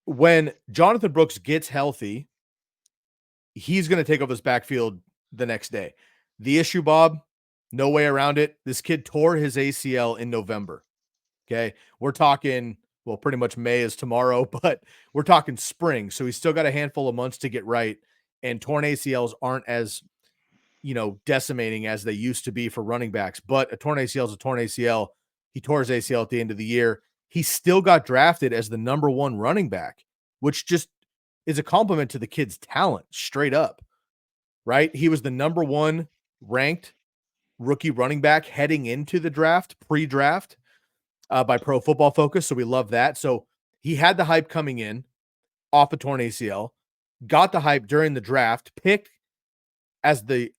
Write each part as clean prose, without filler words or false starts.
when Jonathan Brooks gets healthy, he's going to take over this backfield the next day. The issue, Bob, no way around it. This kid tore his ACL in November. Okay. We're talking, well, pretty much May is tomorrow, but we're talking spring. So he's still got a handful of months to get right. And torn ACLs aren't as, decimating as they used to be for running backs. But a torn ACL is a torn ACL. He tore his ACL at the end of the year. He still got drafted as the number one running back, which just is a compliment to the kid's talent, straight up, right? He was the number one ranked rookie running back heading into the draft, pre-draft, by Pro Football Focus. So we love that. So he had the hype coming in off a torn ACL, got the hype during the draft, picked as the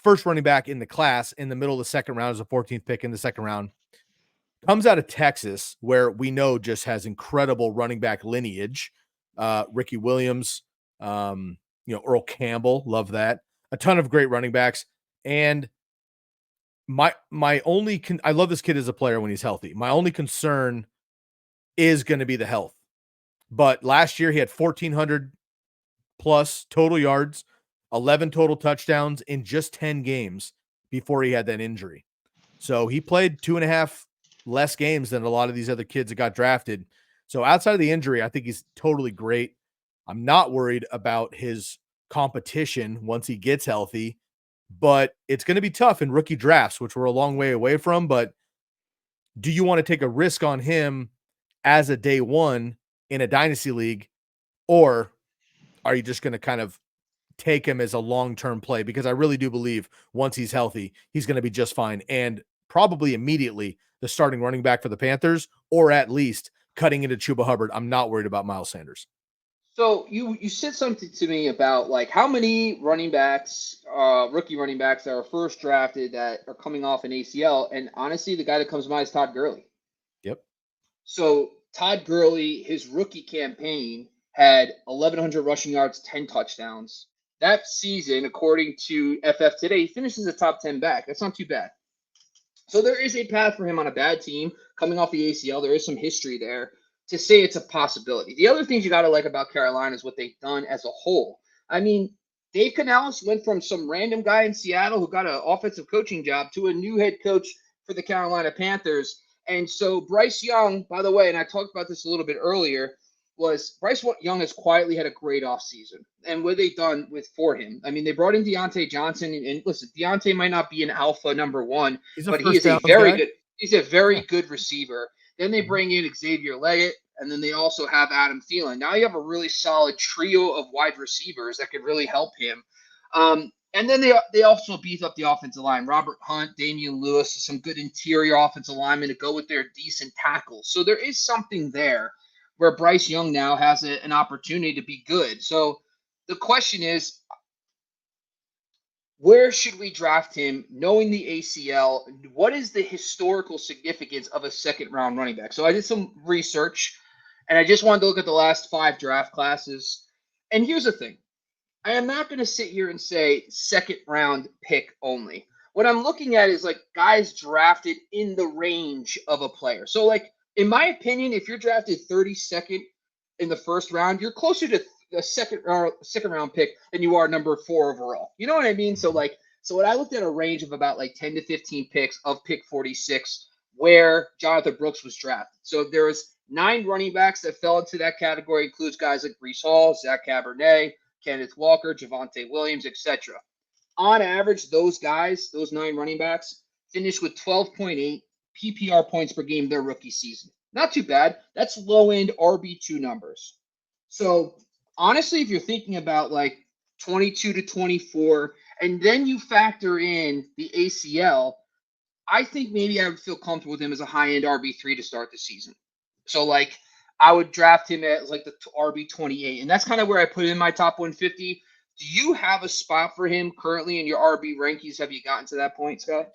first running back in the class in the middle of the second round as a 14th pick in the second round. Comes out of Texas, where we know just has incredible running back lineage. Ricky Williams, Earl Campbell, love that. A ton of great running backs. And I love this kid as a player when he's healthy. My only concern is going to be the health. But last year he had 1,400 plus total yards, 11 total touchdowns in just 10 games before he had that injury. So he played 2.5 less games than a lot of these other kids that got drafted. So outside of the injury, I think he's totally great. I'm not worried about his competition once he gets healthy, but it's going to be tough in rookie drafts, which we're a long way away from. But do you want to take a risk on him as a day one in a dynasty league, or are you just going to kind of take him as a long-term play? Because I really do believe once he's healthy, he's going to be just fine and probably immediately the starting running back for the Panthers, or at least cutting into Chuba Hubbard. I'm not worried about Miles Sanders. So you said something to me about like how many running backs, rookie running backs that are first drafted that are coming off an ACL, and honestly, the guy that comes to mind is Todd Gurley. Yep. So Todd Gurley, his rookie campaign had 1,100 rushing yards, 10 touchdowns. That season, according to FF Today, he finishes a top 10 back. That's not too bad. So there is a path for him on a bad team coming off the ACL. There is some history there to say it's a possibility. The other things you got to like about Carolina is what they've done as a whole. I mean, Dave Canales went from some random guy in Seattle who got an offensive coaching job to a new head coach for the Carolina Panthers. And so Bryce Young, by the way, and I talked about this a little bit earlier, was Bryce Young has quietly had a great offseason. And what they've done for him, I mean, they brought in Deontay Johnson. And listen, Deontay might not be an alpha number one, but he is a very good. He's a very good receiver. Then they bring in Xavier Leggett, and then they also have Adam Thielen. Now you have a really solid trio of wide receivers that could really help him. And then they also beef up the offensive line. Robert Hunt, Damian Lewis, some good interior offensive linemen to go with their decent tackles. So there is something there where Bryce Young now has an opportunity to be good. So the question is, where should we draft him knowing the ACL? What is the historical significance of a second-round running back? So I did some research, and I just wanted to look at the last 5 draft classes. And here's the thing. I am not going to sit here and say second-round pick only. What I'm looking at is, like, guys drafted in the range of a player. So, like, in my opinion, if you're drafted 32nd in the first round, you're closer to a second round pick than you are number 4 overall. You know what I mean? So what I looked at a range of about like 10 to 15 picks of pick 46 where Jonathan Brooks was drafted. So there was 9 running backs that fell into that category, includes guys like Breece Hall, Zach Cabernet, Kenneth Walker, Javonte Williams, etc. On average, those guys, those 9 running backs, finished with 12.8 PPR points per game their rookie season. Not too bad. That's low-end RB2 numbers. So honestly, if you're thinking about like 22 to 24, and then you factor in the ACL, I think maybe I would feel comfortable with him as a high-end RB3 to start the season. So like I would draft him at like the RB28, and that's kind of where I put him in my top 150. Do you have a spot for him currently in your RB rankings? Have you gotten to that point, Scott?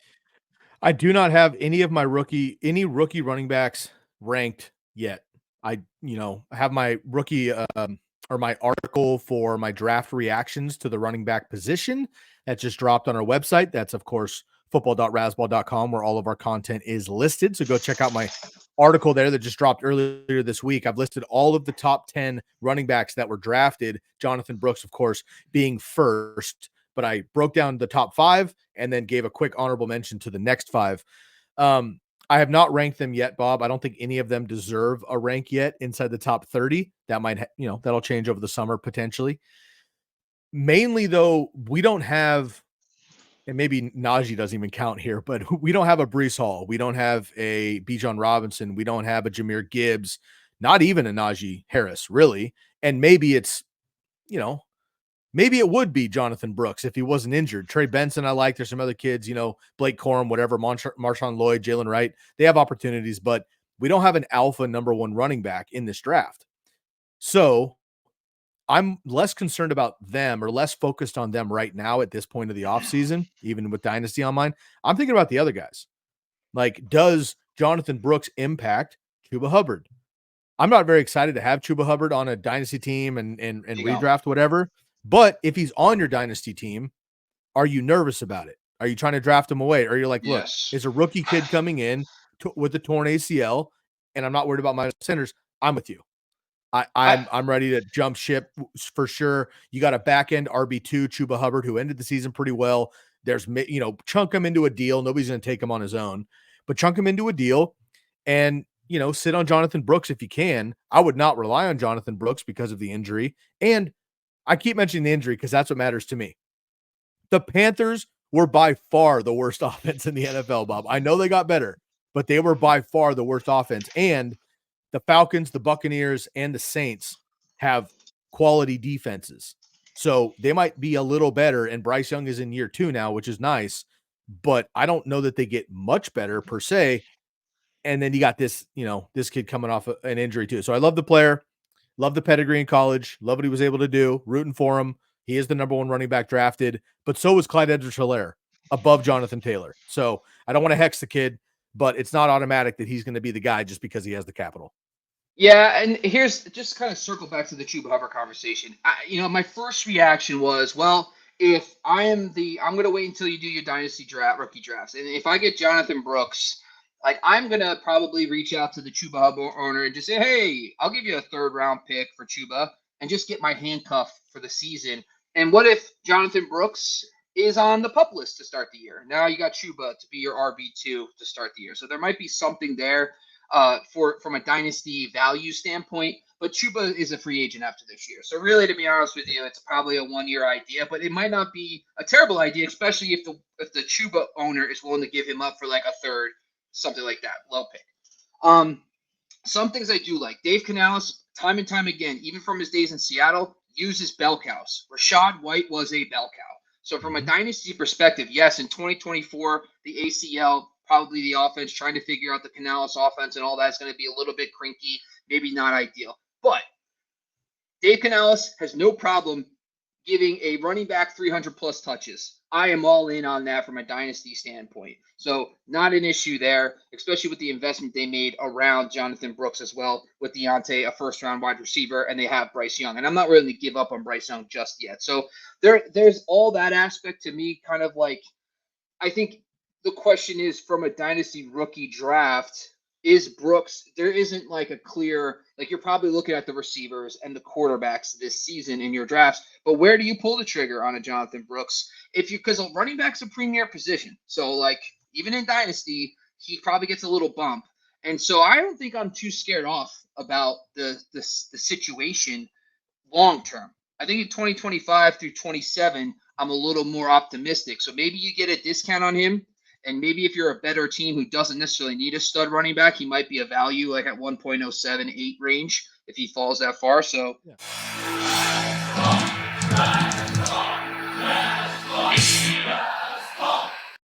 I do not have any rookie running backs ranked yet. I have my rookie or my article for my draft reactions to the running back position that just dropped on our website. That's of course football.razzball.com, where all of our content is listed. So go check out my article there that just dropped earlier this week, I've listed all of the top 10 running backs that were drafted. Jonathan Brooks, of course, being first, but I broke down the top 5 and then gave a quick honorable mention to the next 5. I have not ranked them yet, Bob. I don't think any of them deserve a rank yet inside the top 30. That might, that'll change over the summer potentially. Mainly, though, we don't have, and maybe Najee doesn't even count here, but we don't have a Breece Hall. We don't have a Bijan Robinson. We don't have a Jahmyr Gibbs, not even a Najee Harris, really. And maybe it's, maybe it would be Jonathan Brooks if he wasn't injured. Trey Benson, I like. There's some other kids, Blake Corum, whatever, Marshawn Lloyd, Jalen Wright. They have opportunities, but we don't have an alpha number 1 running back in this draft. So I'm less concerned about them or less focused on them right now at this point of the offseason, even with Dynasty on mine. I'm thinking about the other guys. Like, does Jonathan Brooks impact Chuba Hubbard? I'm not very excited to have Chuba Hubbard on a Dynasty team and redraft, whatever. But if he's on your Dynasty team, are you nervous about it? Are you trying to draft him away? Or are you like, look, it's a rookie kid coming in with a torn ACL, and I'm not worried about my centers. I'm with you. I'm ready to jump ship for sure. You got a back end RB2, Chuba Hubbard, who ended the season pretty well. There's, chunk him into a deal. Nobody's going to take him on his own, but chunk him into a deal and, sit on Jonathan Brooks if you can. I would not rely on Jonathan Brooks because of the injury. And I keep mentioning the injury because that's what matters to me. The Panthers were by far the worst offense in the NFL, Bob. I know they got better, but they were by far the worst offense. And the Falcons, the Buccaneers, and the Saints have quality defenses. So they might be a little better, and Bryce Young is in year 2 now, which is nice, but I don't know that they get much better per se. And then you got this, this kid coming off an injury too. So I love the player, love the pedigree in college, love what he was able to do, rooting for him. He is the number 1 running back drafted, but so was Clyde Edwards-Helaire above Jonathan Taylor. So I don't want to hex the kid, but it's not automatic that he's going to be the guy just because he has the capital. Yeah, and here's just kind of circle back to the Chuba Hubbard conversation. My first reaction was, well, if I'm going to wait until you do your dynasty draft, rookie drafts, and if I get Jonathan Brooks, like I'm going to probably reach out to the Chuba Hubbard owner and just say, hey, I'll give you a 3rd round pick for Chuba and just get my handcuff for the season. And what if Jonathan Brooks is on the PUP list to start the year? Now you got Chuba to be your RB2 to start the year. So there might be something there from a dynasty value standpoint, but Chuba is a free agent after this year. So really, to be honest with you, it's probably a 1-year idea, but it might not be a terrible idea, especially if the Chuba owner is willing to give him up for like a 3rd, something like that, low pick. Some things I do like. Dave Canales, time and time again, even from his days in Seattle, uses bell cows. Rachaad White was a bell cow. So from a dynasty perspective, yes, in 2024, the ACL, probably the offense, trying to figure out the Canales offense and all that's going to be a little bit crinky, maybe not ideal. But Dave Canales has no problem giving a running back 300-plus touches. I am all in on that from a dynasty standpoint. So not an issue there, especially with the investment they made around Jonathan Brooks as well, with Deontay, a 1st-round wide receiver, and they have Bryce Young. And I'm not really going to give up on Bryce Young just yet. So there's all that aspect to me, kind of like, I think the question is, from a dynasty rookie draft, is Brooks, there isn't like a clear, like you're probably looking at the receivers and the quarterbacks this season in your drafts, but where do you pull the trigger on a Jonathan Brooks? Because a running back's a premier position. So like even in dynasty, he probably gets a little bump. And so I don't think I'm too scared off about the situation long term. I think in 2025 through 27, I'm a little more optimistic. So maybe you get a discount on him. And maybe if you're a better team who doesn't necessarily need a stud running back, he might be a value like at 1.078 range if he falls that far. So